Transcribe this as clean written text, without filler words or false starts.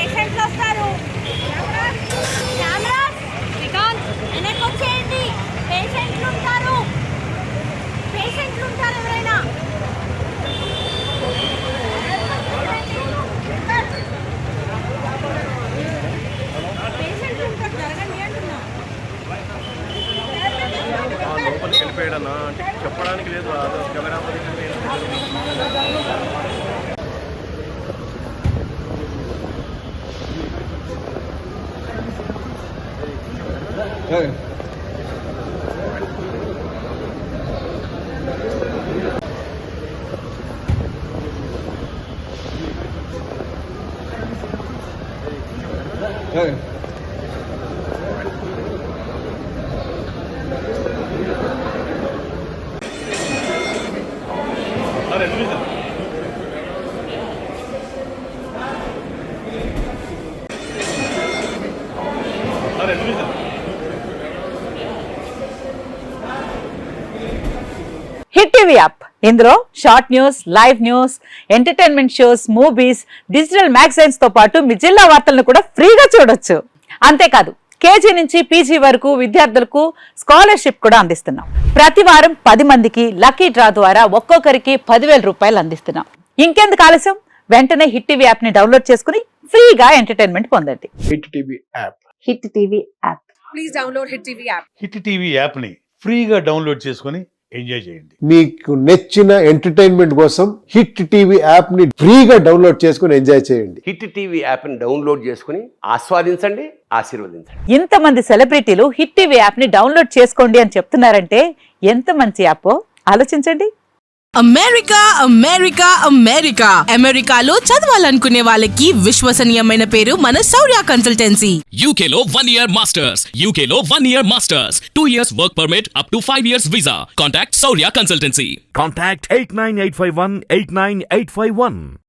పేషెంట్లు వస్తారు. కెమెరాస్ శ్రీకాంత్ వెనక్కి వచ్చేయండి. పేషెంట్లు ఉంటారు ఎవరైనా. పేషెంట్లు ఉంటారు, జరగండి అంటున్నా. లోపలికి వెళ్ళిపోయాడన్నా అంటే చెప్పడానికి లేదు. కెమెరా హిట్ టీవీ యాప్ ఇందులో short news, live news, entertainment shows, movies, digital magazines తో పాటు మీ జిల్లా వార్తలను కూడా ఫ్రీగా చూడొచ్చు. అంతేకాదు కేజీ నుంచి పీజీ వరకు విద్యార్థులకు స్కాలర్షిప్ కూడా అందిస్తున్నాం. ప్రతి వారం 10 మందికి లక్కీ డ్రా ద్వారా ఒక్కొక్కరికి 10,000 రూపాయలు అందిస్తున్నాం. ఇంకెందుకు ఆలస్యం, వెంటనే హిట్ టీవీ యాప్ ని డౌన్లోడ్ చేసుకుని ఫ్రీగా ఎంటర్టైన్మెంట్ పొందండి. Hit TV app. Hit TV app. Please download hit TV app. Hit TV app ని ఫ్రీగా డౌన్లోడ్ చేసుకుని ఎంజాయ్ చేయండి. మీకు నచ్చిన ఎంటర్టైన్మెంట్ కోసం హిట్ టీవీ యాప్ ని ఫ్రీగా డౌన్లోడ్ చేసుకుని ఎంజాయ్ చేయండి. హిట్ టీవీ యాప్ ని డౌన్లోడ్ చేసుకుని ఆస్వాదించండి, ఆశీర్వదించండి. ఇంతమంది సెలబ్రిటీలు హిట్ టీవీ యాప్ ని డౌన్లోడ్ చేసుకోండి అని చెప్తున్నారంటే ఎంత మంచి యాప్ ఆలోచించండి. అమెరికా అమెరికాలో చదవాలనుకునే వాళ్ళకి విశ్వసనీయమైన పేరు మన శౌర్య కన్సల్టెన్సీ. UK లో 1 year masters, UK లో 1 year masters, 2 years work permit up to 5 years visa. Contact Saurya Consultancy. Contact 89851 89851.